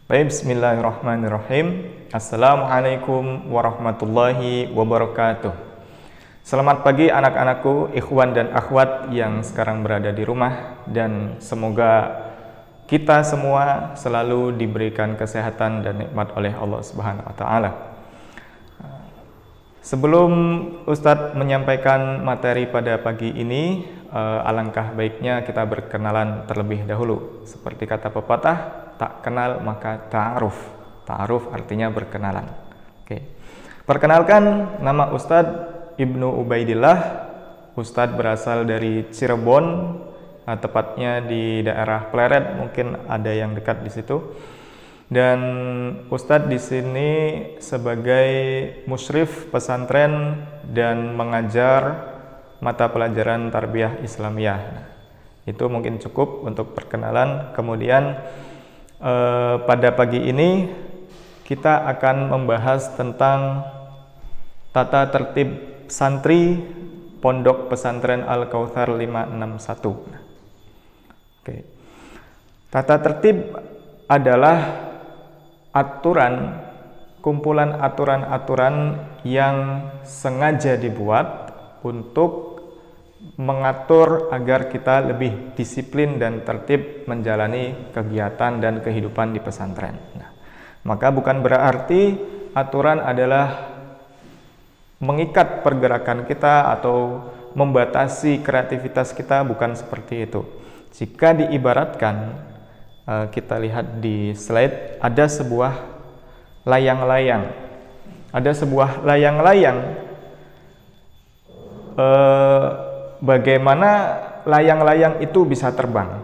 Baik, bismillahirrahmanirrahim. Assalamualaikum warahmatullahi wabarakatuh. Selamat pagi anak-anakku, ikhwan dan akhwat yang sekarang berada di rumah, dan semoga kita semua selalu diberikan kesehatan dan nikmat oleh Allah Subhanahu wa taala. Sebelum Ustadz menyampaikan materi pada pagi ini, alangkah baiknya kita berkenalan terlebih dahulu. Seperti kata pepatah, tak kenal maka ta'aruf. Ta'aruf artinya berkenalan. Oke. Perkenalkan, nama Ustadz Ibnu Ubaidillah. Ustadz berasal dari Cirebon, tepatnya di daerah Pleret, mungkin ada yang dekat di situ. Dan Ustadz di sini sebagai musyrif pesantren dan mengajar mata pelajaran tarbiyah Islamiyah. Itu mungkin cukup untuk perkenalan. Kemudian pada pagi ini kita akan membahas tentang tata tertib santri Pondok Pesantren Al-Kautsar 561. Oke. Tata tertib adalah aturan, kumpulan aturan-aturan yang sengaja dibuat untuk mengatur agar kita lebih disiplin dan tertib menjalani kegiatan dan kehidupan di pesantren. Nah, maka bukan berarti aturan adalah mengikat pergerakan kita atau membatasi kreativitas kita, bukan seperti itu. Jika diibaratkan, kita lihat di slide, ada sebuah layang-layang. Ada sebuah layang-layang. Bagaimana layang-layang itu bisa terbang?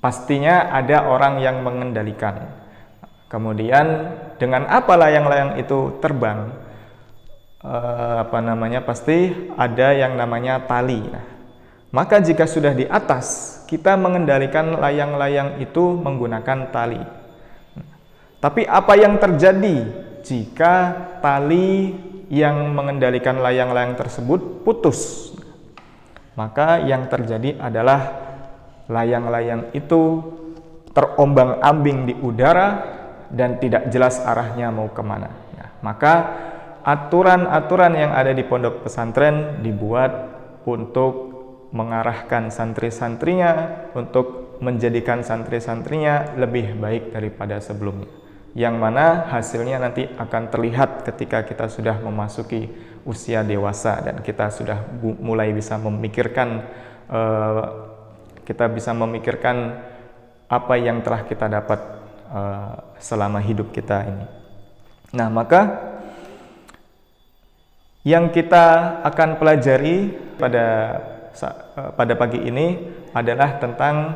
Pastinya ada orang yang mengendalikan. Kemudian dengan apa layang-layang itu terbang? Pasti ada yang namanya tali. Nah, maka jika sudah di atas, kita mengendalikan layang-layang itu menggunakan tali. Tapi apa yang terjadi jika tali yang mengendalikan layang-layang tersebut putus? Maka yang terjadi adalah layang-layang itu terombang-ambing di udara dan tidak jelas arahnya mau kemana. Nah, maka aturan-aturan yang ada di pondok pesantren dibuat untuk mengarahkan santri-santrinya, untuk menjadikan santri-santrinya lebih baik daripada sebelumnya, yang mana hasilnya nanti akan terlihat ketika kita sudah memasuki usia dewasa dan kita sudah mulai bisa memikirkan apa yang telah kita dapat selama hidup kita ini. Nah, maka yang kita akan pelajari pada pagi ini adalah tentang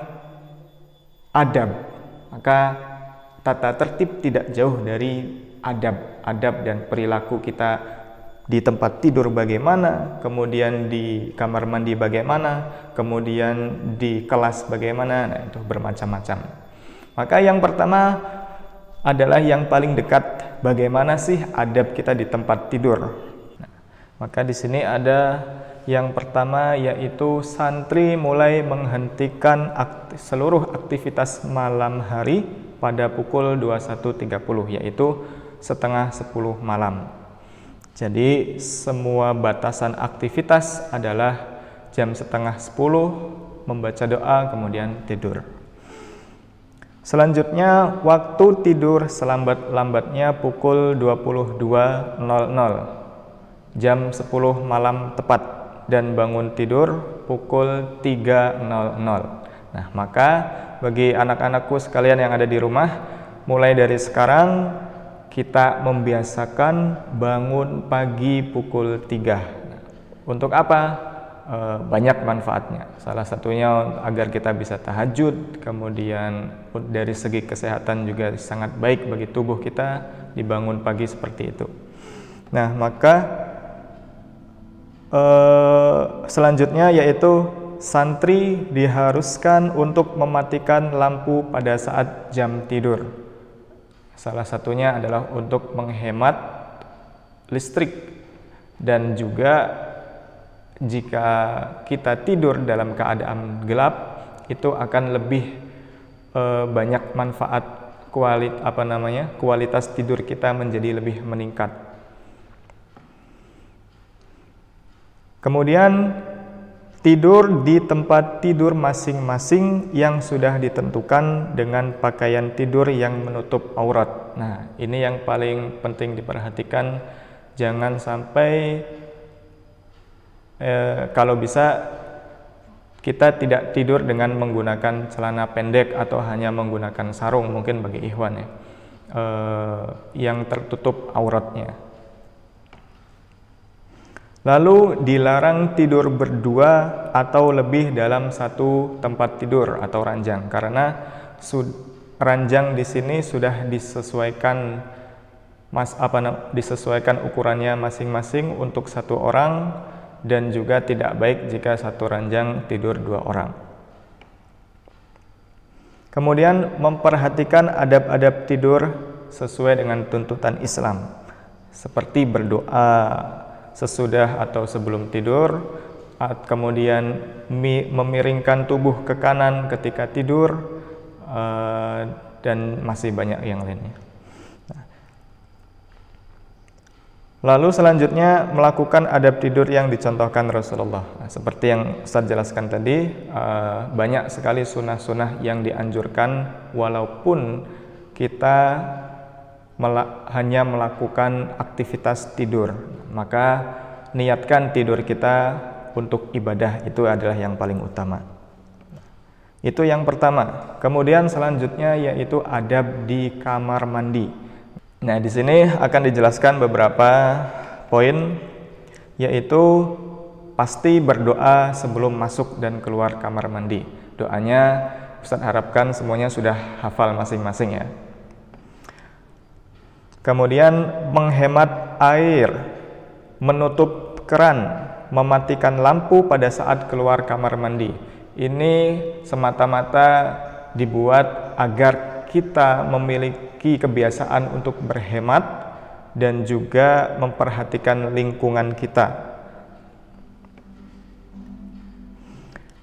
adab. Maka tata tertib tidak jauh dari adab dan perilaku kita di tempat tidur bagaimana, kemudian di kamar mandi bagaimana, kemudian di kelas bagaimana. Nah, itu bermacam-macam. Maka yang pertama adalah yang paling dekat, bagaimana sih adab kita di tempat tidur. Nah, maka di sini ada yang pertama, yaitu santri mulai menghentikan seluruh aktivitas malam hari pada pukul 21.30, yaitu setengah 10 malam. Jadi semua batasan aktivitas adalah jam setengah 10 membaca doa kemudian tidur. Selanjutnya, waktu tidur selambat-lambatnya pukul 22.00, jam 10 malam tepat, dan bangun tidur pukul 3.00. Nah, maka bagi anak-anakku sekalian yang ada di rumah, mulai dari sekarang kita membiasakan bangun pagi pukul 3. Nah, untuk apa? Banyak manfaatnya. Salah satunya agar kita bisa tahajud, kemudian dari segi kesehatan juga sangat baik bagi tubuh kita dibangun pagi seperti itu. Nah, maka selanjutnya yaitu santri diharuskan untuk mematikan lampu pada saat jam tidur. Salah satunya adalah untuk menghemat listrik, dan juga jika kita tidur dalam keadaan gelap itu akan lebih banyak manfaat kualitas tidur kita menjadi lebih meningkat. Kemudian tidur di tempat tidur masing-masing yang sudah ditentukan dengan pakaian tidur yang menutup aurat. Nah, ini yang paling penting diperhatikan. Jangan sampai kalau bisa kita tidak tidur dengan menggunakan celana pendek atau hanya menggunakan sarung, mungkin bagi ikhwan ya, yang tertutup auratnya. Lalu dilarang tidur berdua atau lebih dalam satu tempat tidur atau ranjang, karena ranjang di sini sudah disesuaikan disesuaikan ukurannya masing-masing untuk satu orang, dan juga tidak baik jika satu ranjang tidur dua orang. Kemudian memperhatikan adab-adab tidur sesuai dengan tuntutan Islam, seperti berdoa sesudah atau sebelum tidur, kemudian memiringkan tubuh ke kanan ketika tidur, dan masih banyak yang lainnya. Lalu selanjutnya melakukan adab tidur yang dicontohkan Rasulullah. Nah, seperti yang Ustaz jelaskan tadi, banyak sekali sunnah-sunnah yang dianjurkan walaupun kita hanya melakukan aktivitas tidur. Maka niatkan tidur kita untuk ibadah, itu adalah yang paling utama. Itu yang pertama. Kemudian selanjutnya yaitu adab di kamar mandi. Nah, di sini akan dijelaskan beberapa poin, yaitu pasti berdoa sebelum masuk dan keluar kamar mandi. Doanya Ustaz harapkan semuanya sudah hafal masing-masing ya. Kemudian menghemat air, menutup keran, mematikan lampu pada saat keluar kamar mandi. Ini semata-mata dibuat agar kita memiliki kebiasaan untuk berhemat dan juga memperhatikan lingkungan kita.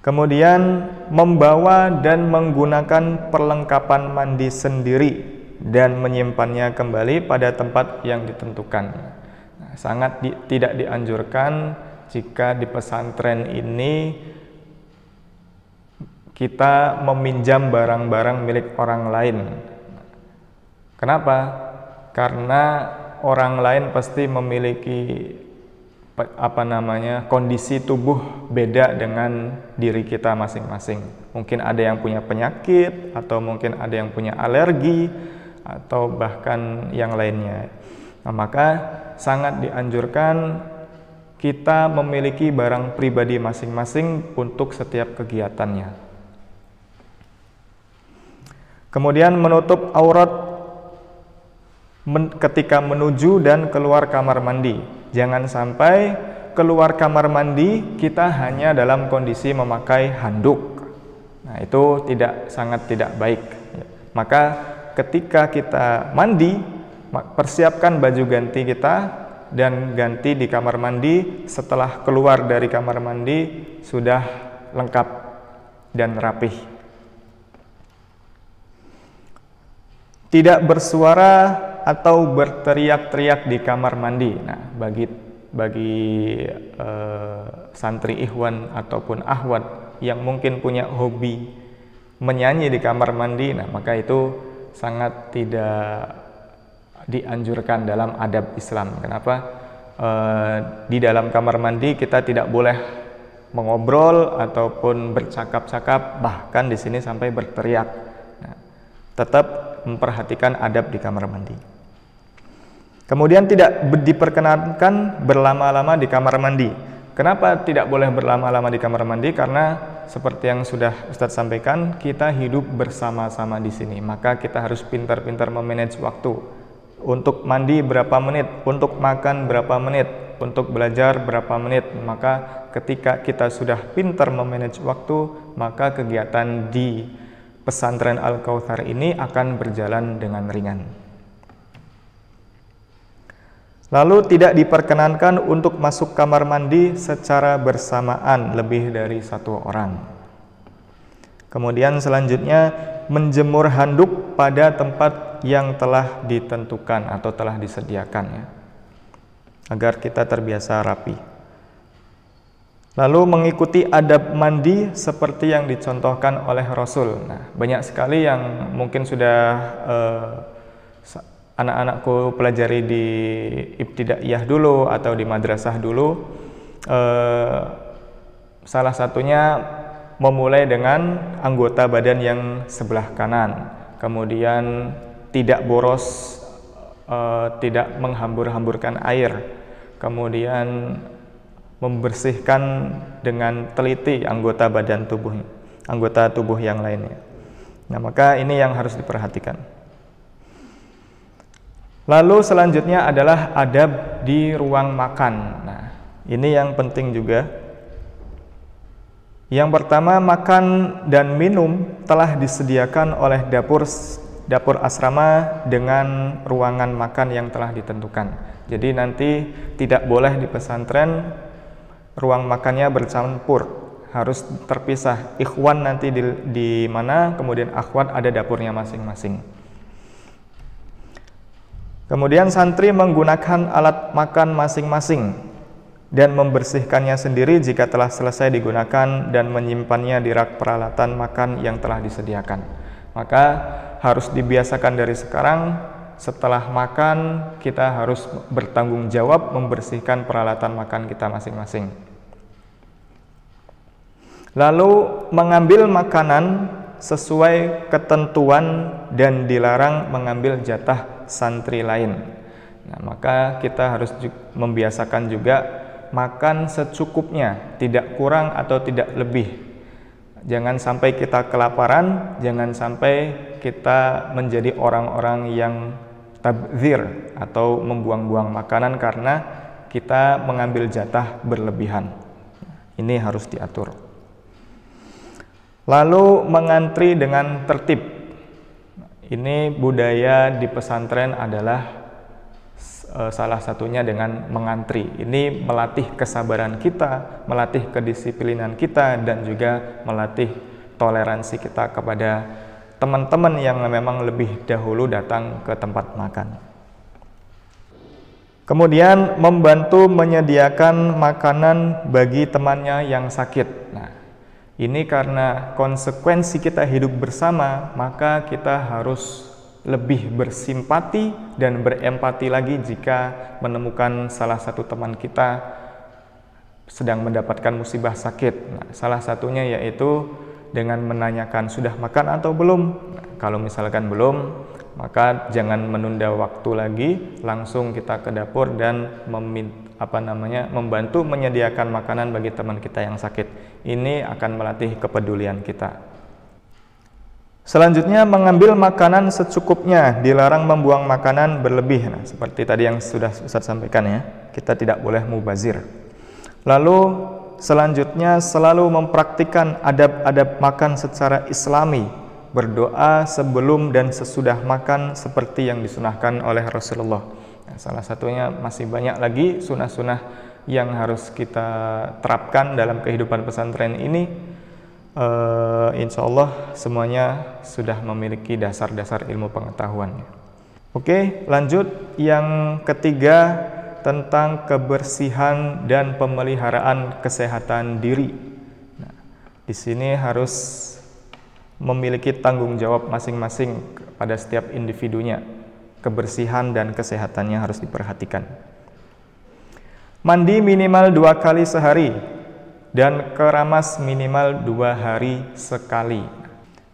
Kemudian membawa dan menggunakan perlengkapan mandi sendiri dan menyimpannya kembali pada tempat yang ditentukan. Nah, sangat tidak dianjurkan jika di pesantren ini kita meminjam barang-barang milik orang lain. Kenapa? Karena orang lain pasti memiliki kondisi tubuh beda dengan diri kita masing-masing. Mungkin ada yang punya penyakit, atau mungkin ada yang punya alergi, atau bahkan yang lainnya. Nah, maka sangat dianjurkan kita memiliki barang pribadi masing-masing untuk setiap kegiatannya. Kemudian menutup aurat ketika menuju dan keluar kamar mandi. Jangan sampai keluar kamar mandi kita hanya dalam kondisi memakai handuk. Nah, itu sangat tidak baik. Maka ketika kita mandi, persiapkan baju ganti kita dan ganti di kamar mandi. Setelah keluar dari kamar mandi sudah lengkap dan rapih. Tidak bersuara atau berteriak-teriak di kamar mandi. Nah, bagi santri ikhwan ataupun akhwat yang mungkin punya hobi menyanyi di kamar mandi, nah maka itu sangat tidak dianjurkan dalam adab Islam. Kenapa? Di dalam kamar mandi kita tidak boleh mengobrol ataupun bercakap-cakap, bahkan di sini sampai berteriak. Nah, tetap memperhatikan adab di kamar mandi. Kemudian tidak diperkenankan berlama-lama di kamar mandi. Kenapa tidak boleh berlama-lama di kamar mandi? Karena seperti yang sudah Ustadz sampaikan, kita hidup bersama-sama di sini. Maka kita harus pintar-pintar memanage waktu. Untuk mandi berapa menit, untuk makan berapa menit, untuk belajar berapa menit. Maka ketika kita sudah pintar memanage waktu, maka kegiatan di pesantren Al-Kautsar ini akan berjalan dengan ringan. Lalu tidak diperkenankan untuk masuk kamar mandi secara bersamaan lebih dari satu orang. Kemudian selanjutnya menjemur handuk pada tempat yang telah ditentukan atau telah disediakan ya, agar kita terbiasa rapi. Lalu mengikuti adab mandi seperti yang dicontohkan oleh Rasul. Nah, banyak sekali yang mungkin sudah anak-anakku pelajari di ibtidaiyah dulu atau di madrasah dulu. Salah satunya memulai dengan anggota badan yang sebelah kanan, kemudian tidak boros, tidak menghambur-hamburkan air, kemudian membersihkan dengan teliti anggota badan tubuhnya, anggota tubuh yang lainnya. Nah, maka ini yang harus diperhatikan. Lalu selanjutnya adalah adab di ruang makan. Nah, ini yang penting juga. Yang pertama, makan dan minum telah disediakan oleh dapur asrama dengan ruangan makan yang telah ditentukan. Jadi nanti tidak boleh di pesantren ruang makannya bercampur, harus terpisah. Ikhwan nanti di mana, kemudian akhwat ada dapurnya masing-masing. Kemudian santri menggunakan alat makan masing-masing dan membersihkannya sendiri jika telah selesai digunakan dan menyimpannya di rak peralatan makan yang telah disediakan. Maka harus dibiasakan dari sekarang, setelah makan kita harus bertanggung jawab membersihkan peralatan makan kita masing-masing. Lalu mengambil makanan sesuai ketentuan dan dilarang mengambil jatah santri lain. Nah, maka kita harus membiasakan juga makan secukupnya, tidak kurang atau tidak lebih. Jangan sampai kita kelaparan, jangan sampai kita menjadi orang-orang yang tabdzir atau membuang-buang makanan karena kita mengambil jatah berlebihan. Ini harus diatur. Lalu mengantri dengan tertib. Ini budaya di pesantren adalah salah satunya dengan mengantri. Ini melatih kesabaran kita, melatih kedisiplinan kita, dan juga melatih toleransi kita kepada teman-teman yang memang lebih dahulu datang ke tempat makan. Kemudian membantu menyediakan makanan bagi temannya yang sakit. Nah, ini karena konsekuensi kita hidup bersama, maka kita harus lebih bersimpati dan berempati lagi jika menemukan salah satu teman kita sedang mendapatkan musibah sakit. Nah, salah satunya yaitu dengan menanyakan sudah makan atau belum. Nah, kalau misalkan belum, maka jangan menunda waktu lagi, langsung kita ke dapur dan membantu menyediakan makanan bagi teman kita yang sakit. Ini akan melatih kepedulian kita. Selanjutnya, mengambil makanan secukupnya, dilarang membuang makanan berlebih. Nah, seperti tadi yang sudah Ustaz sampaikan ya, kita tidak boleh mubazir. Lalu selanjutnya, selalu mempraktikkan adab-adab makan secara islami, berdoa sebelum dan sesudah makan seperti yang disunahkan oleh Rasulullah. Nah, salah satunya masih banyak lagi sunah-sunah yang harus kita terapkan dalam kehidupan pesantren ini. Insya Allah semuanya sudah memiliki dasar-dasar ilmu pengetahuannya. Oke, lanjut yang ketiga tentang kebersihan dan pemeliharaan kesehatan diri. Nah, di sini harus memiliki tanggung jawab masing-masing pada setiap individunya. Kebersihan dan kesehatannya harus diperhatikan. Mandi minimal 2 kali sehari dan keramas minimal 2 hari sekali.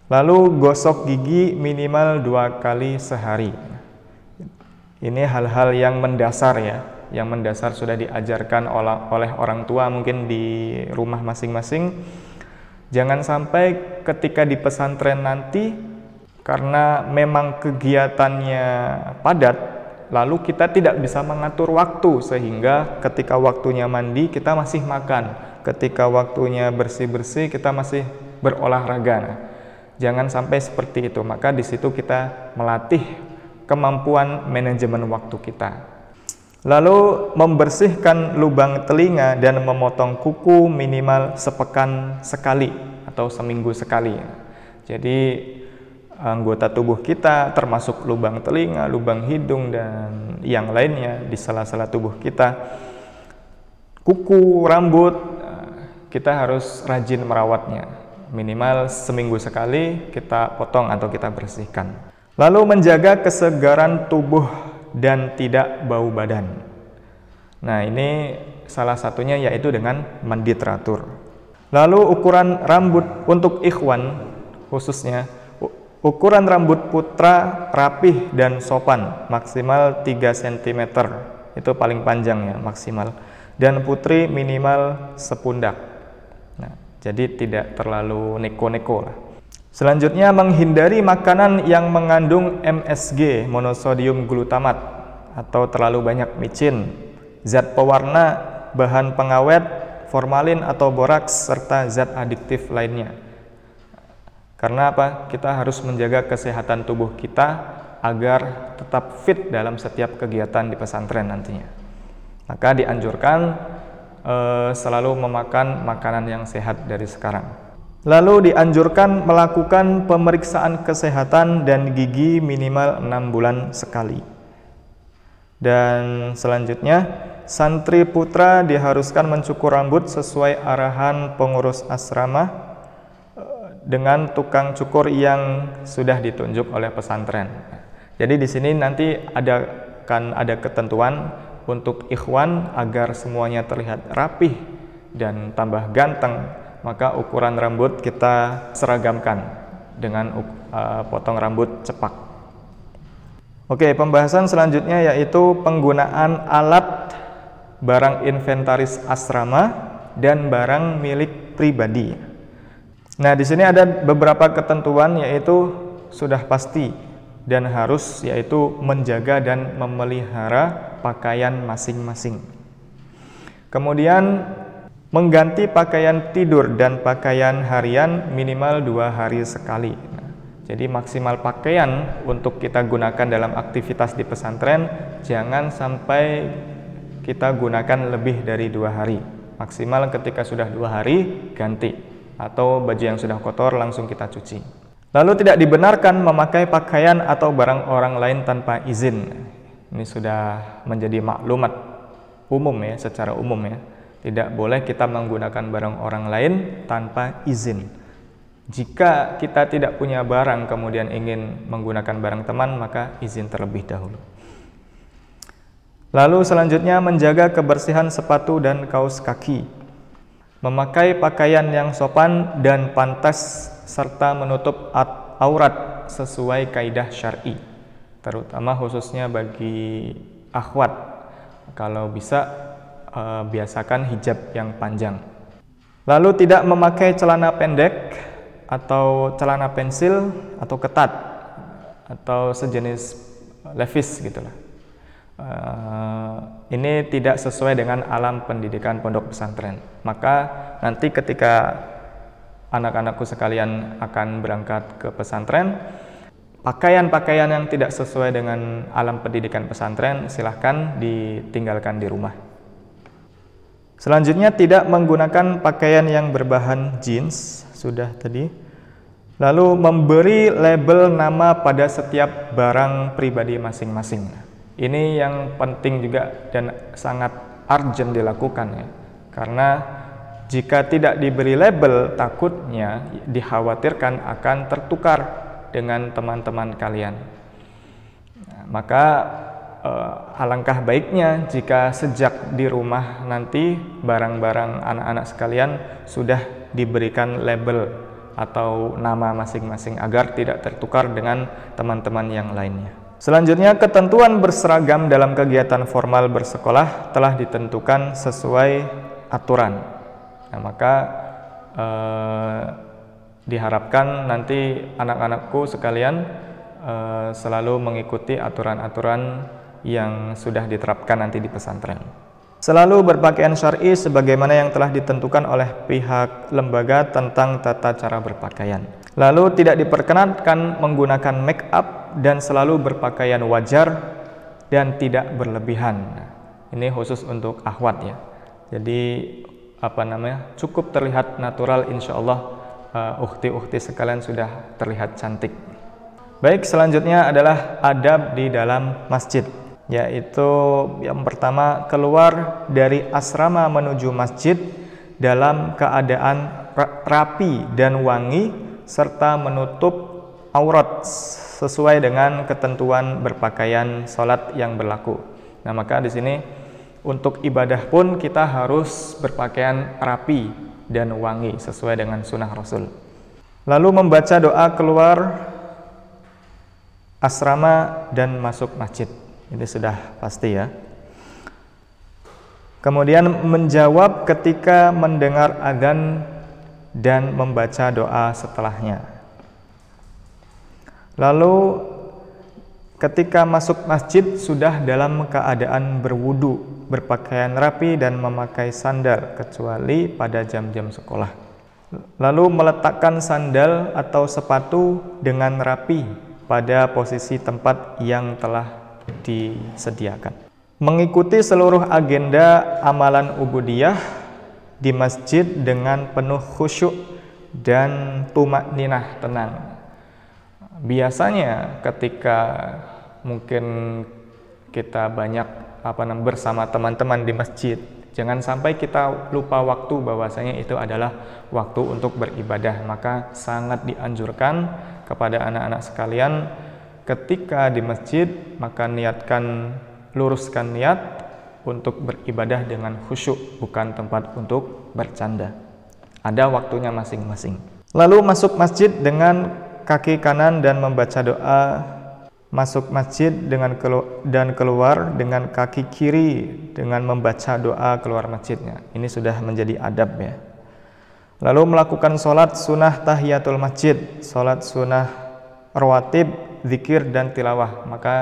Lalu gosok gigi minimal 2 kali sehari. Ini hal-hal yang mendasar ya, yang mendasar sudah diajarkan oleh orang tua mungkin di rumah masing-masing. Jangan sampai ketika di pesantren nanti karena memang kegiatannya padat, lalu kita tidak bisa mengatur waktu sehingga ketika waktunya mandi kita masih makan. Ketika waktunya bersih-bersih kita masih berolahraga. Nah, jangan sampai seperti itu. Maka di situ kita melatih kemampuan manajemen waktu kita. Lalu membersihkan lubang telinga dan memotong kuku minimal sepekan sekali atau seminggu sekali. Jadi anggota tubuh kita, termasuk lubang telinga, lubang hidung, dan yang lainnya di sela-sela tubuh kita. Kuku, rambut, kita harus rajin merawatnya. Minimal seminggu sekali kita potong atau kita bersihkan. Lalu menjaga kesegaran tubuh dan tidak bau badan. Nah, ini salah satunya yaitu dengan mandi teratur. Lalu ukuran rambut untuk ikhwan khususnya, ukuran rambut putra rapih dan sopan, maksimal 3 cm, itu paling panjang ya maksimal, dan putri minimal sepundak. Nah, jadi tidak terlalu neko-neko lah. Selanjutnya, menghindari makanan yang mengandung MSG, monosodium glutamat, atau terlalu banyak micin, zat pewarna, bahan pengawet, formalin atau boraks, serta zat adiktif lainnya. Karena apa? Kita harus menjaga kesehatan tubuh kita agar tetap fit dalam setiap kegiatan di pesantren nantinya. Maka dianjurkan selalu memakan makanan yang sehat dari sekarang. Lalu dianjurkan melakukan pemeriksaan kesehatan dan gigi minimal 6 bulan sekali. Dan selanjutnya, santri putra diharuskan mencukur rambut sesuai arahan pengurus asrama dengan tukang cukur yang sudah ditunjuk oleh pesantren. Jadi di sini nanti akan ada ketentuan untuk ikhwan agar semuanya terlihat rapih dan tambah ganteng, maka ukuran rambut kita seragamkan dengan potong rambut cepak. Oke, pembahasan selanjutnya yaitu penggunaan alat, barang inventaris asrama, dan barang milik pribadi. Nah, di sini ada beberapa ketentuan yaitu sudah pasti dan harus, yaitu menjaga dan memelihara pakaian masing-masing. Kemudian mengganti pakaian tidur dan pakaian harian minimal 2 hari sekali. Jadi maksimal pakaian untuk kita gunakan dalam aktivitas di pesantren jangan sampai kita gunakan lebih dari 2 hari. Maksimal ketika sudah 2 hari ganti, atau baju yang sudah kotor langsung kita cuci. Lalu tidak dibenarkan memakai pakaian atau barang orang lain tanpa izin. Ini sudah menjadi maklumat umum ya, secara umum ya. Tidak boleh kita menggunakan barang orang lain tanpa izin. Jika kita tidak punya barang kemudian ingin menggunakan barang teman, maka izin terlebih dahulu. Lalu selanjutnya, menjaga kebersihan sepatu dan kaos kaki. Memakai pakaian yang sopan dan pantas serta menutup aurat sesuai kaidah syar'i, terutama khususnya bagi akhwat. Kalau bisa biasakan hijab yang panjang. Lalu tidak memakai celana pendek atau celana pensil atau ketat atau sejenis levis gitulah. Ini tidak sesuai dengan alam pendidikan pondok pesantren. Maka nanti ketika anak-anakku sekalian akan berangkat ke pesantren, pakaian-pakaian yang tidak sesuai dengan alam pendidikan pesantren silahkan ditinggalkan di rumah. Selanjutnya, tidak menggunakan pakaian yang berbahan jeans, sudah tadi. Lalu memberi label nama pada setiap barang pribadi masing-masing. Ini yang penting juga dan sangat urgent dilakukan ya. Karena jika tidak diberi label, takutnya dikhawatirkan akan tertukar dengan teman-teman kalian. Nah, maka alangkah baiknya jika sejak di rumah nanti barang-barang anak-anak sekalian sudah diberikan label atau nama masing-masing agar tidak tertukar dengan teman-teman yang lainnya. Selanjutnya, ketentuan berseragam dalam kegiatan formal bersekolah telah ditentukan sesuai aturan. Nah, maka diharapkan nanti anak-anakku sekalian selalu mengikuti aturan-aturan yang sudah diterapkan nanti di pesantren. Selalu berpakaian syar'i sebagaimana yang telah ditentukan oleh pihak lembaga tentang tata cara berpakaian. Lalu tidak diperkenankan menggunakan make up dan selalu berpakaian wajar dan tidak berlebihan. Ini khusus untuk akhwat ya. Jadi cukup terlihat natural, insya Allah ukhti-ukhti sekalian sudah terlihat cantik. Baik, selanjutnya adalah adab di dalam masjid, yaitu yang pertama, keluar dari asrama menuju masjid dalam keadaan rapi dan wangi serta menutup aurat sesuai dengan ketentuan berpakaian sholat yang berlaku. Nah, maka di sini untuk ibadah pun kita harus berpakaian rapi dan wangi sesuai dengan sunnah Rasul. Lalu membaca doa keluar asrama dan masuk masjid. Ini sudah pasti ya. Kemudian menjawab ketika mendengar adzan dan membaca doa setelahnya. Lalu ketika masuk masjid sudah dalam keadaan berwudu, berpakaian rapi dan memakai sandal kecuali pada jam-jam sekolah. Lalu meletakkan sandal atau sepatu dengan rapi pada posisi tempat yang telah disediakan. Mengikuti seluruh agenda amalan ubudiyah di masjid dengan penuh khusyuk dan tumakninah, tenang. Biasanya ketika mungkin kita banyak bersama teman-teman di masjid, jangan sampai kita lupa waktu bahwasanya itu adalah waktu untuk beribadah. Maka sangat dianjurkan kepada anak-anak sekalian ketika di masjid, maka luruskan niat untuk beribadah dengan khusyuk, bukan tempat untuk bercanda. Ada waktunya masing-masing. Lalu masuk masjid dengan kaki kanan dan membaca doa. Masuk masjid dan keluar dengan kaki kiri dengan membaca doa keluar masjidnya. Ini sudah menjadi adab ya. Lalu melakukan sholat sunnah tahiyatul masjid, sholat sunnah rawatib, zikir dan tilawah. Maka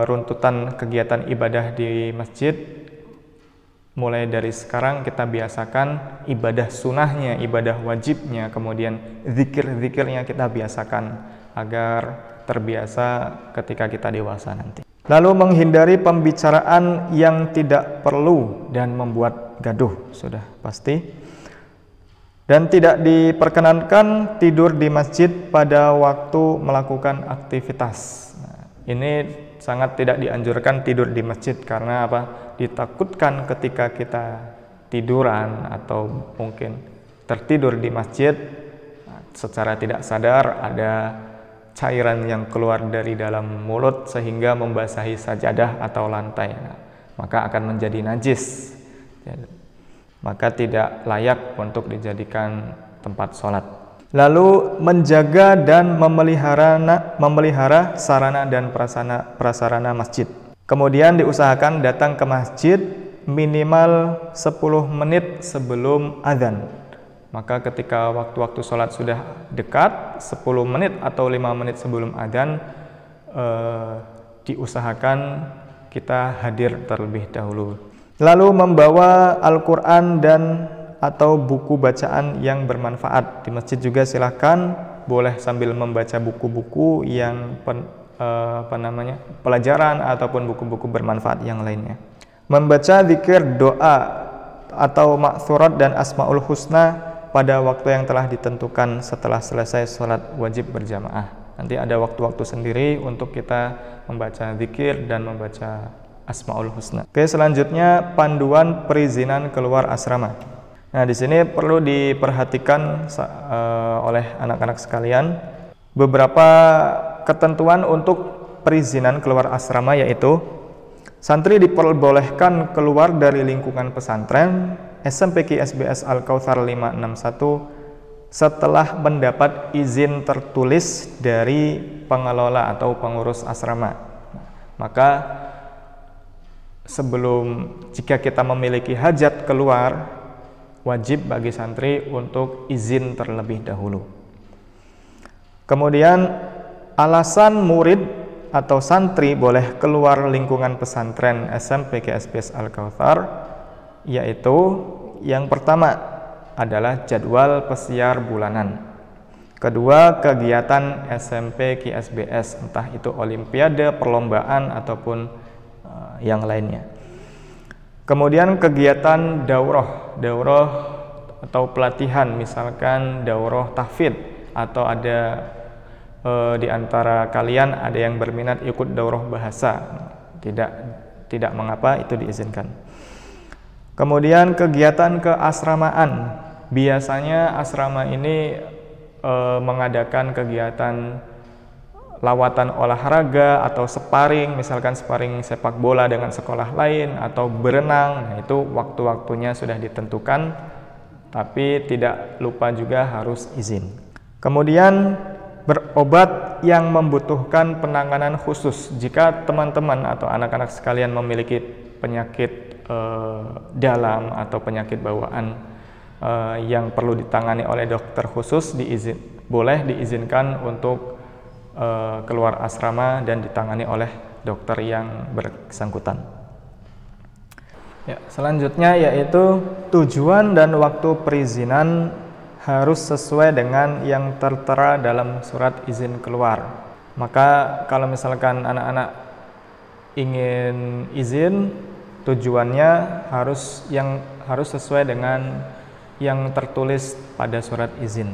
runtutan kegiatan ibadah di masjid mulai dari sekarang kita biasakan ibadah sunnahnya, ibadah wajibnya, kemudian zikir-zikirnya kita biasakan agar terbiasa ketika kita dewasa nanti. Lalu menghindari pembicaraan yang tidak perlu dan membuat gaduh, sudah pasti. Dan tidak diperkenankan tidur di masjid pada waktu melakukan aktivitas. Ini sangat tidak dianjurkan tidur di masjid karena apa? Ditakutkan ketika kita tiduran atau mungkin tertidur di masjid secara tidak sadar ada cairan yang keluar dari dalam mulut sehingga membasahi sajadah atau lantai. Maka akan menjadi najis. Maka tidak layak untuk dijadikan tempat sholat. Lalu menjaga dan memelihara sarana dan prasarana masjid. Kemudian diusahakan datang ke masjid minimal 10 menit sebelum adzan. Maka ketika waktu-waktu sholat sudah dekat, 10 menit atau 5 menit sebelum adzan, diusahakan kita hadir terlebih dahulu. Lalu membawa Al-Quran atau buku bacaan yang bermanfaat. Di masjid juga silahkan boleh sambil membaca buku-buku yang pelajaran ataupun buku-buku bermanfaat yang lainnya. Membaca zikir, doa atau ma'thurat dan asmaul husna pada waktu yang telah ditentukan setelah selesai sholat wajib berjamaah. Nanti ada waktu-waktu sendiri untuk kita membaca zikir dan membaca asmaul husna. Oke, selanjutnya panduan perizinan keluar asrama. Nah, di sini perlu diperhatikan oleh anak-anak sekalian beberapa ketentuan untuk perizinan keluar asrama, yaitu santri diperbolehkan keluar dari lingkungan pesantren SMP QSBS Al-Kautsar 561 setelah mendapat izin tertulis dari pengelola atau pengurus asrama. Maka jika kita memiliki hajat keluar, wajib bagi santri untuk izin terlebih dahulu. Kemudian alasan murid atau santri boleh keluar lingkungan pesantren SMP QSBS Al-Kautsar, yaitu yang pertama adalah jadwal pesiar bulanan. Kedua, kegiatan SMP QSBS, entah itu olimpiade, perlombaan ataupun yang lainnya. Kemudian kegiatan daurah atau pelatihan, misalkan daurah tahfidz atau ada di antara kalian ada yang berminat ikut daurah bahasa, tidak mengapa, itu diizinkan. Kemudian kegiatan keasramaan, biasanya asrama ini mengadakan kegiatan lawatan olahraga atau sparring, misalkan sparring sepak bola dengan sekolah lain atau berenang. Nah, itu waktu-waktunya sudah ditentukan, tapi tidak lupa juga harus izin. Kemudian berobat yang membutuhkan penanganan khusus. Jika teman-teman atau anak-anak sekalian memiliki penyakit dalam atau penyakit bawaan yang perlu ditangani oleh dokter khusus, boleh diizinkan untuk keluar asrama dan ditangani oleh dokter yang bersangkutan. Ya, selanjutnya yaitu tujuan dan waktu perizinan harus sesuai dengan yang tertera dalam surat izin keluar. Maka kalau misalkan anak-anak ingin izin, tujuannya harus sesuai dengan yang tertulis pada surat izin.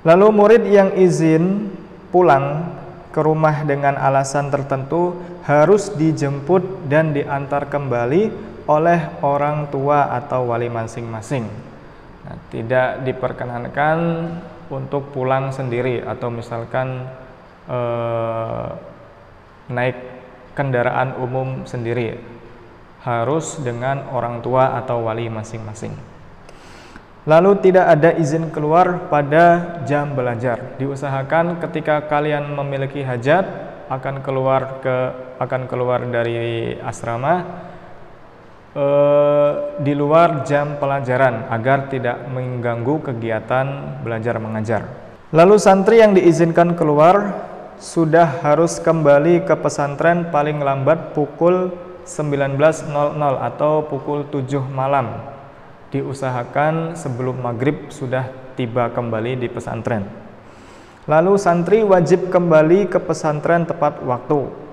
Lalu murid yang izin pulang ke rumah dengan alasan tertentu harus dijemput dan diantar kembali oleh orang tua atau wali masing-masing. Nah, tidak diperkenankan untuk pulang sendiri atau misalkan naik kendaraan umum sendiri, harus dengan orang tua atau wali masing-masing. Lalu tidak ada izin keluar pada jam belajar. Diusahakan ketika kalian memiliki hajat akan keluar dari asrama di luar jam pelajaran agar tidak mengganggu kegiatan belajar mengajar. Lalu santri yang diizinkan keluar sudah harus kembali ke pesantren paling lambat pukul 19.00 atau pukul 7 malam. Diusahakan sebelum maghrib sudah tiba kembali di pesantren. Lalu santri wajib kembali ke pesantren tepat waktu.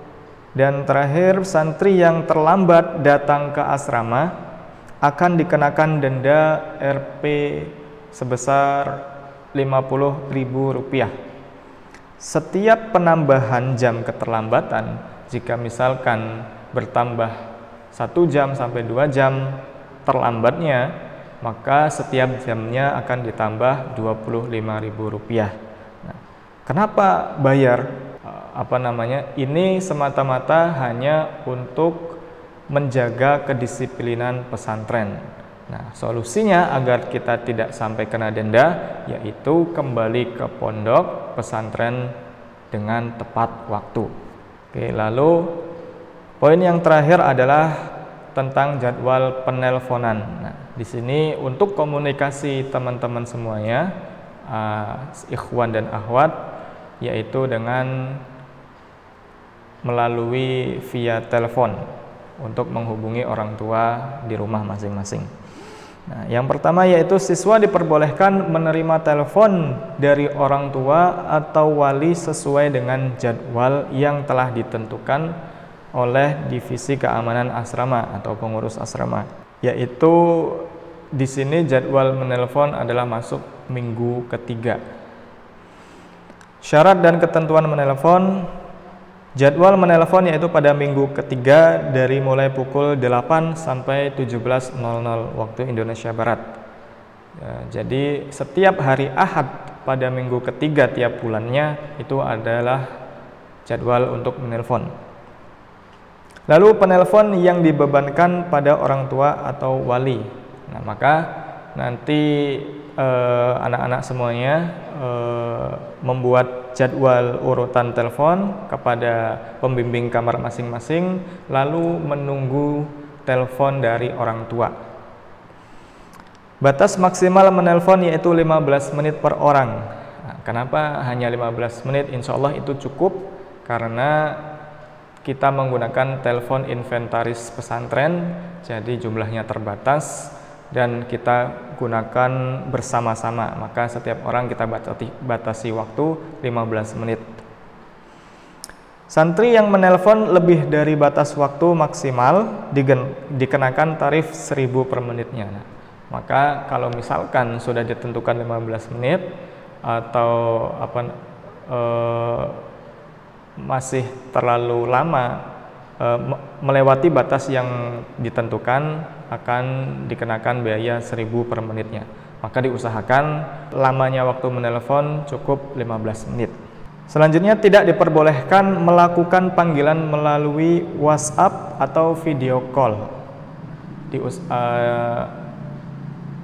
Dan terakhir, santri yang terlambat datang ke asrama akan dikenakan denda Rp sebesar Rp50.000. Setiap penambahan jam keterlambatan, jika misalkan bertambah 1 jam sampai 2 jam terlambatnya, maka setiap jamnya akan ditambah Rp25.000. Nah, kenapa bayar? Ini semata-mata hanya untuk menjaga kedisiplinan pesantren. Nah, solusinya agar kita tidak sampai kena denda, yaitu kembali ke pondok pesantren dengan tepat waktu. Oke, lalu poin yang terakhir adalah tentang jadwal penelponan. Nah, di sini untuk komunikasi teman-teman semuanya, ikhwan dan akhwat, yaitu dengan melalui via telepon untuk menghubungi orang tua di rumah masing-masing. Nah, yang pertama yaitu siswa diperbolehkan menerima telepon dari orang tua atau wali sesuai dengan jadwal yang telah ditentukan oleh divisi keamanan asrama atau pengurus asrama, yaitu di sini jadwal menelpon adalah masuk minggu ketiga. Syarat dan ketentuan menelpon: jadwal menelpon yaitu pada minggu ketiga dari mulai pukul 8 sampai 17.00 waktu Indonesia Barat. Jadi setiap hari Ahad pada minggu ketiga tiap bulannya itu adalah jadwal untuk menelpon. Lalu penelpon yang dibebankan pada orang tua atau wali. Nah, maka nanti anak-anak semuanya membuat jadwal urutan telepon kepada pembimbing kamar masing-masing, lalu menunggu telepon dari orang tua. Batas maksimal menelpon yaitu 15 menit per orang. Nah, kenapa hanya 15 menit? Insya Allah itu cukup karena kita menggunakan telepon inventaris pesantren, jadi jumlahnya terbatas dan kita gunakan bersama-sama, maka setiap orang kita batasi waktu 15 menit. Santri yang menelpon lebih dari batas waktu maksimal dikenakan tarif 1.000 per menitnya. Nah, maka kalau misalkan sudah ditentukan 15 menit atau masih terlalu lama, melewati batas yang ditentukan, akan dikenakan biaya 1.000 per menitnya. Maka diusahakan lamanya waktu menelpon cukup 15 menit. Selanjutnya, tidak diperbolehkan melakukan panggilan melalui WhatsApp atau video call.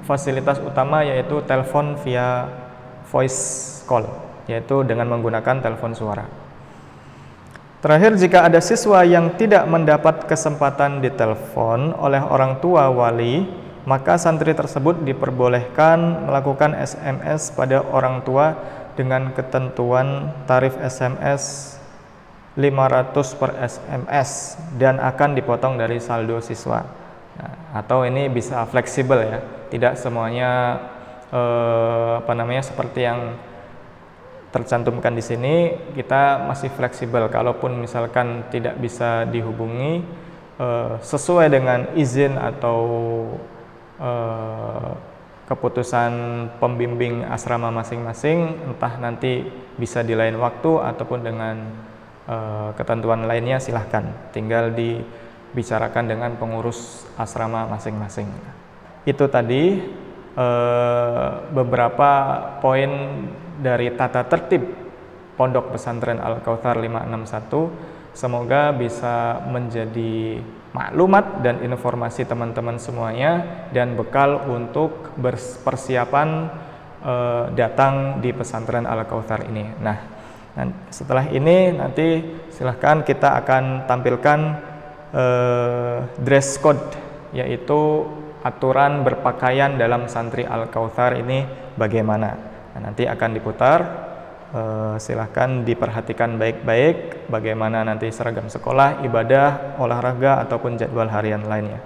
Fasilitas utama yaitu telepon via voice call, yaitu dengan menggunakan telepon suara. Terakhir, jika ada siswa yang tidak mendapat kesempatan ditelepon oleh orang tua wali, maka santri tersebut diperbolehkan melakukan SMS pada orang tua dengan ketentuan tarif SMS 500 per SMS dan akan dipotong dari saldo siswa. Nah, atau ini bisa fleksibel ya, tidak semuanya seperti yang tercantumkan di sini. Kita masih fleksibel, kalaupun misalkan tidak bisa dihubungi sesuai dengan izin atau keputusan pembimbing asrama masing-masing, entah nanti bisa di lain waktu ataupun dengan ketentuan lainnya, silahkan tinggal dibicarakan dengan pengurus asrama masing-masing. Itu tadi beberapa poin dari tata tertib Pondok Pesantren Al-Kautsar 561. Semoga bisa menjadi maklumat dan informasi teman-teman semuanya dan bekal untuk persiapan datang di Pesantren Al-Kautsar ini. Nah, setelah ini nanti silahkan kita akan tampilkan dress code, yaitu aturan berpakaian dalam santri Al-Kautsar ini bagaimana. Nah, nanti akan diputar. Silahkan diperhatikan baik-baik bagaimana nanti seragam sekolah, ibadah, olahraga, ataupun jadwal harian lainnya.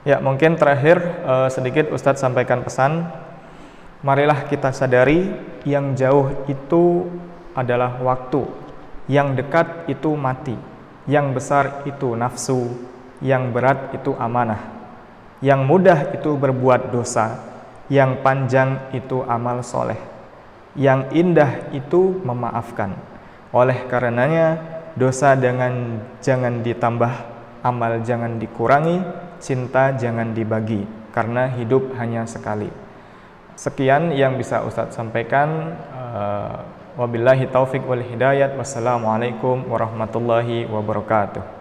Ya, mungkin terakhir sedikit Ustadz sampaikan pesan. Marilah kita sadari yang jauh itu adalah waktu, yang dekat itu mati, yang besar itu nafsu, yang berat itu amanah, yang mudah itu berbuat dosa, yang panjang itu amal soleh, yang indah itu memaafkan. Oleh karenanya, dosa jangan ditambah, amal jangan dikurangi, cinta jangan dibagi, karena hidup hanya sekali. Sekian yang bisa Ustadz sampaikan. Wabillahi taufik wal hidayat. Wassalamualaikum warahmatullahi wabarakatuh.